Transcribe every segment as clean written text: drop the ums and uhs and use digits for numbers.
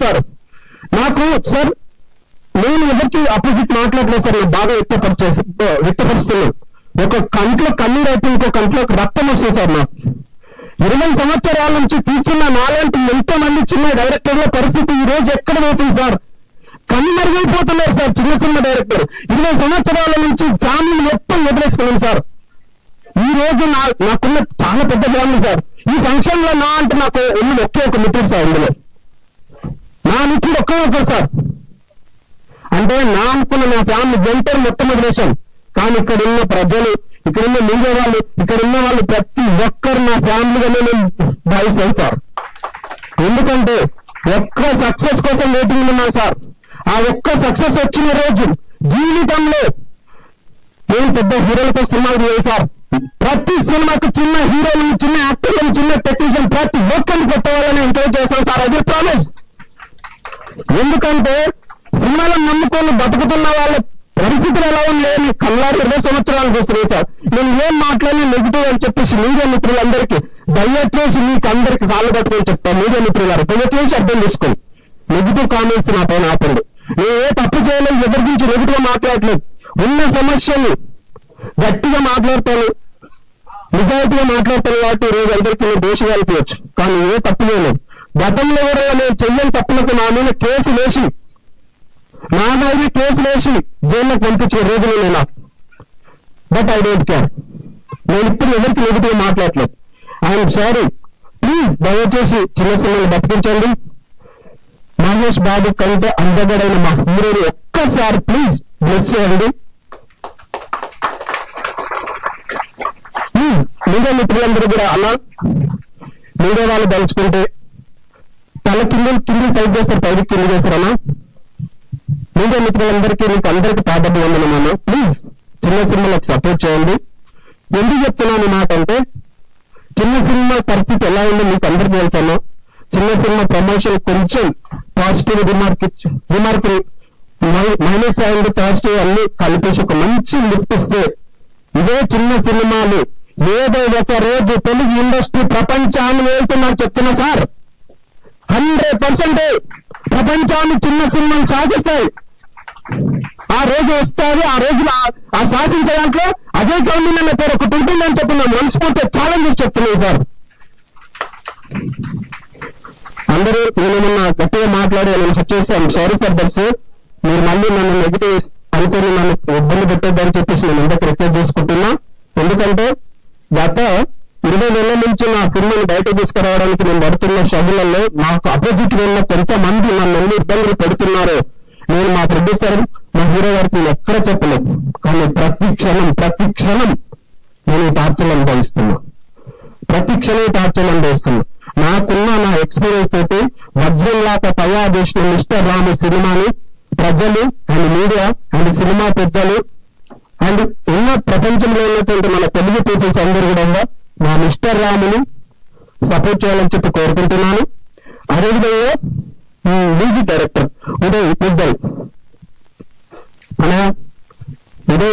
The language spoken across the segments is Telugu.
సార్. నాకు సార్ నేను ఎవరికి అపోజిట్ మాట్లాడలేదు సార్, నేను బాగా వ్యక్తపరుస్తున్నాను. ఒక కంట్లో కన్నీరు అయితే ఇంకో కంట్లో రక్తం వస్తుంది సార్. నాకు 20 సంవత్సరాల నుంచి తీస్తున్న నాలాంటి ఎంతో మంది చిన్న డైరెక్టర్ల పరిస్థితి ఈ రోజు ఎక్కడ పోతుంది సార్? కనుమరుగైపోతున్నారు సార్ చిన్న సినిమా డైరెక్టర్. 20 సంవత్సరాల నుంచి ఫ్యామిలీ మొత్తం వదిలేసుకున్నాం సార్. ఈ రోజు నాకున్న చాలా పెద్ద ఫ్యామిలీ సార్. ఈ ఫంక్షన్ లో నా అంటే నాకు ఒకే ఒక మిత్రుడు సార్. ఇందులో నా మిత్రుడు ఒకే సార్. అంటే నా అనుకున్న నా ఫ్యామిలీ వెంటనే మొత్తం వదిలేశాం. కానీ ఇక్కడ ఉన్న ప్రజలు, ఇక్కడ ఉన్న మీడియా వాళ్ళు, ఇక్కడ ఉన్న వాళ్ళు ప్రతి ఒక్కరు నా ఫ్యామిలీగా నేను భావిస్తాను సార్. ఎందుకంటే ఒక్క సక్సెస్ కోసం వెయిటింగ్ ఉన్నా సార్. ఆ ఒక్క సక్సెస్ వచ్చిన రోజు జీవితంలో నేను పెద్ద హీరోలతో సినిమాలు చేశారు. ప్రతి సినిమాకు చిన్న హీరోలు, చిన్న యాక్టర్లను, చిన్న టెక్నీషియన్ ప్రతి ఒక్కరిని కొత్త వాళ్ళని ఎంకరేజ్ చేస్తాను సార్. అది ప్రామిస్. ఎందుకంటే సినిమాలను నమ్ముకొని బతుకుతున్న వాళ్ళ పరిస్థితులు ఎలా ఉన్నాయని కళ్ళారు 20 సంవత్సరాలు చూస్తున్నాయి సార్. నేను ఏం మాట్లాడినా నెగిటివ్ అని చెప్పేసి మీడియా మిత్రులందరికీ దయచేసి మీకు అందరికి కాళ్ళు పట్టుకొని చెప్తాను. మీడియా మిత్రులు గారు దయచేసి అర్థం చేసుకోండి. నెగిటివ్ కామెంట్స్ నా పైన ఆపండి. నేను ఏ తప్పు చేయలేదు, ఎవరి గురించి నెగిటివ్ మాట్లాడలేదు. ఉన్న సమస్యలు గట్టిగా మాట్లాడతాను, నిజాయితీగా మాట్లాడతాను కాబట్టి ఈరోజు అందరికీ నేను దోషి కలిపవచ్చు. కానీ ఏ తప్పు చేయలేదు. గతంలో కూడా నేను చెయ్యని తప్పులకు నా మీద కేసు వేసి జైల్లోకి పంపించిన రోజులు నేను. But I don't care. నేను ఇప్పుడు ఎవరికి నెగిటివ్ మాట్లాడలేదు. I'm sorry. ప్లీజ్ దయచేసి చిన్న సినిమాలు బతికించండి. మహేష్ బాబు కంటే అందగడైన మా హీరోని ఒక్కసారి ప్లీజ్ బ్లెస్ చేయండి. మీడియా మిత్రులందరూ కూడా అలా మీడియా వాళ్ళు దలుచుకుంటే తల కింది టైప్ చేస్తారు, పైకి కింది చేస్తారు అన్నా. మీడియా మిత్రులందరికీ మీకు అందరికీ ప్రాధాన్యం ఉందన్నమాట. ప్లీజ్ చిన్న సినిమాలకు సపోర్ట్ చేయండి. ఎందుకు చెప్తున్నాను మాట అంటే చిన్న సినిమా పరిస్థితి ఎలా ఉందో మీకు అందరికీ తెలుసన్నా. చిన్న సినిమా ప్రమోషన్ కొంచెం positive remark minus and positive అన్ని కలిపేసి ఒక మంచి లిఫ్ట్ ఇస్తే ఇదే చిన్న సినిమాలు ఏదో ఒక రోజు తెలుగు ఇండస్ట్రీ ప్రపంచాన్ని వెళ్తుందని చెప్తున్నా సార్. 100% ప్రపంచాన్ని చిన్న సినిమాలు శాసిస్తాయి. ఆ రోజు వస్తుంది. ఆ రోజులో ఆ శాసించే దాంట్లో అజయ్ కౌండిన్య అనే పేరు ఒకటి ఉంటుందని చెప్తున్నాను. మనస్ఫూర్తిగా ఛాలెంజ్ చెప్తున్నాను సార్. అందరూ నేనేమన్నా గట్టిగా మాట్లాడి నేను వచ్చేసాను, సారీ ఫర్ దట్ సార్. మీరు మళ్ళీ నన్ను నెగిటివ్ అనుకుని నన్ను ఇబ్బంది పెట్టొద్దని చెప్పేసి నేను ఎందుకు రిక్వెస్ట్ చేసుకుంటున్నా. ఎందుకంటే గత 20 నెలల నుంచి నా సినిమాని బయట తీసుకురావడానికి నేను పడుతున్న షగులలో నాకు అపోజిట్ ఉన్న కొంతమంది నన్ను ఎన్ని ఇబ్బందులు పెడుతున్నారో నేను మా ప్రొడ్యూసర్, మా హీరో గారికి నేను ఎక్కడ చెప్పలేదు. కానీ ప్రతి క్షణం నేను ఈ టార్చర్లు అనుభవిస్తున్నా. నాకున్న నా ఎక్స్పీరియన్స్ తోటి వజ్రంలాగా తయారు చేసిన మిస్టర్ రాము సినిమాని ప్రజలు అండ్ మీడియా అండ్ సినిమా పెద్దలు అండ్ ఉన్న ప్రపంచంలో ఉన్నటువంటి మన తెలుగు పీపుల్స్ అందరూ కూడా నా మిస్టర్ రాముని సపోర్ట్ చేయాలని చెప్పి కోరుకుంటున్నాను. అదేవిధంగా మ్యూజిక్ డైరెక్టర్ ఉదయ్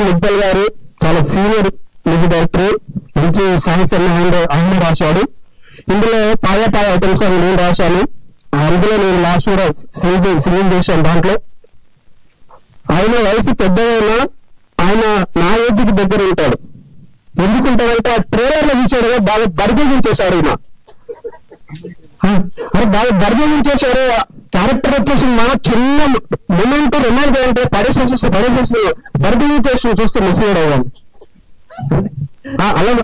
ముగ్దల్ గారు చాలా సీనియర్ మ్యూజిక్ డైరెక్టర్. మంచి సాంగ్స్ ఆయన రాశాడు. ఇందులో పాయ ఐటమ్స్ అని నేను రాశాను. అందులో నేను లాస్ట్ కూడా సింగింగ్ చేశాను. దాంట్లో ఆయన వయసు పెద్దగా ఆయన నా ఏజ్కి దగ్గర ఉంటాడు. ఎందుకుంటాడంటే ఆ ట్రైలర్ లో చూసాడు బాగా బర్గేజించేశాడు. బాగా బర్గేజించేశాడు. క్యారెక్టర్ వచ్చేసి మన చిన్న మూమెంట్ రొమాన్స్ అంటే పడేసేసి బర్గేజించేసి చూస్తే మిస్లీడ్ అవ్వాలి.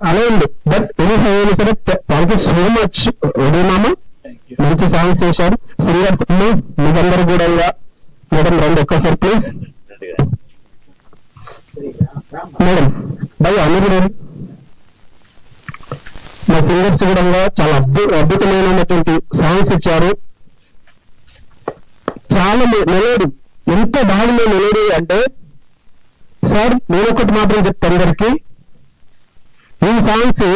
అలా ఉంది. బట్ ఎనీ సరే thank you so much Uday మామ. మంచి సాంగ్స్ చేశారు. సింగర్స్ మీకందరూ కూడా మేడం రండి ఒక్కసారి ప్లీజ్. మేడం భయ్య అమీర్ మా సింగర్స్ కూడా చాలా అద్భుతమైనటువంటి సాంగ్స్ ఇచ్చారు. చాలా మెలోడీ, ఎంత బాగుంది మెలోడీ అంటే సార్ నేను ఒకటి మాత్రం చెప్తాను అందరికి. ఈ సాంగ్స్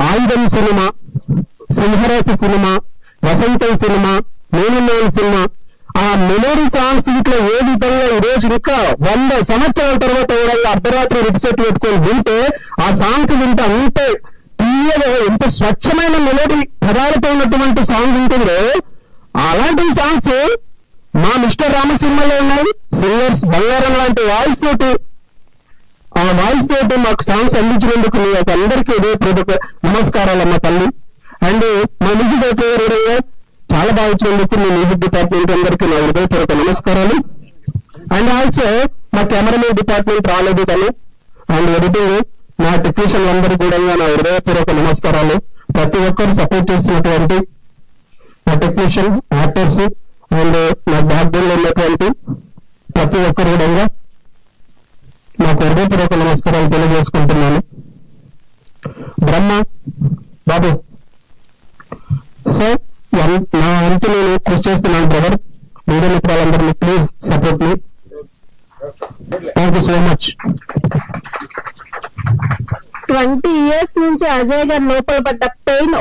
ఆయుధం సినిమా, సింహరాశి సినిమా, వసంతం సినిమా, నేనున్నాను సినిమా, ఆ మెలోడీ సాంగ్స్ ఇట్లా ఏ విధంగా ఈ రోజు ఇంకా 100 సంవత్సరాల తర్వాత అర్ధరాత్రి రిటిసెట్ పెట్టుకొని వింటే ఆ సాంగ్స్ వింటే అంతే తీయగా ఎంత స్వచ్ఛమైన మెలోడీ పదాలతో ఉన్నటువంటి సాంగ్ ఉంటుందో అలాంటి సాంగ్స్ మా మిస్టర్ రామ సినిమాలో ఉన్నాయి. సింగర్స్ బంగారం లాంటి వాయిస్ తోటి, ఆ వాయిస్ తోటి మాకు సాంగ్స్ అందించినందుకు మీకు అందరికీ హృదయపూర్వక నమస్కారాలు అమ్మ తల్లి. అండ్ మా మ్యూజిక్ డైరెక్టర్ చాలా బాగా ఇచ్చినందుకు మీ మ్యూజిక్ డిపార్ట్మెంట్ అందరికీ నా హృదయపూర్వక నమస్కారాలు. అండ్ ఆల్సో మా కెమెరామెన్ డిపార్ట్మెంట్ రాలేదు కానీ, అండ్ ఎడిటింగ్ నా టెక్నీషియన్ అందరికీ కూడా నా హృదయపూర్వక నమస్కారాలు. ప్రతి ఒక్కరు సపోర్ట్ చేస్తున్నటువంటి నా టెక్నీషియన్, యాక్టర్స్ అండ్ నా బ్యాక్ బోన్ లో ఉన్నటువంటి ప్రతి ఒక్కరు కూడా నాకు హృదయపూర్వక నమస్కారాలు తెలియజేసుకుంటున్నాను. బ్రహ్మ బాబు సార్, నా వంతు నేను కృషి చేస్తున్నాను బ్రదర్. మీడియా మిత్రాలందరినీ please support me. Thank you so much. 20 years నుంచి అజయ్ గారు లోపల పడ్డ పెయిన్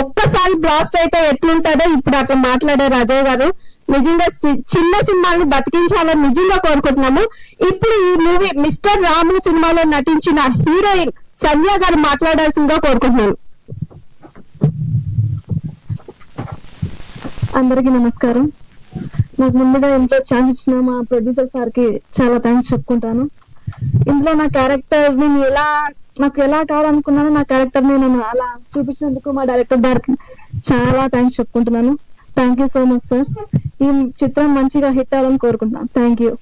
ఒక్కసారి బ్లాస్ట్ అయితే ఎట్లుంటుందో ఇప్పుడు అట్లా మాట్లాడారు అజయ్ గారు. నిజంగా చిన్న సినిమాలను బతికించాలని నిజంగా కోరుకుంటున్నాము. ఇప్పుడు ఈ మూవీ మిస్టర్ రాము సినిమాలో నటించిన హీరోయిన్ సంధ్య గారు మాట్లాడాల్సిందిగా కోరుకుంటున్నాను. అందరికీ నమస్కారం. నాకు ముందుగా ఇంట్లో ఛాన్స్ ఇచ్చిన మా ప్రొడ్యూసర్ సార్ కి చాలా థ్యాంక్స్ చెప్పుకుంటాను. ఇందులో నా క్యారెక్టర్ నేను నాకు ఎలా కావాలనుకున్నానో నా క్యారెక్టర్ ని నేను అలా చూపించినందుకు మా డైరెక్టర్ గారికి చాలా థ్యాంక్స్ చెప్పుకుంటున్నాను. Thank you so much sir. ఈ చిత్రం మంచిగా హిట్ అవ్వాలని కోరుకుంటున్నాను. Thank you.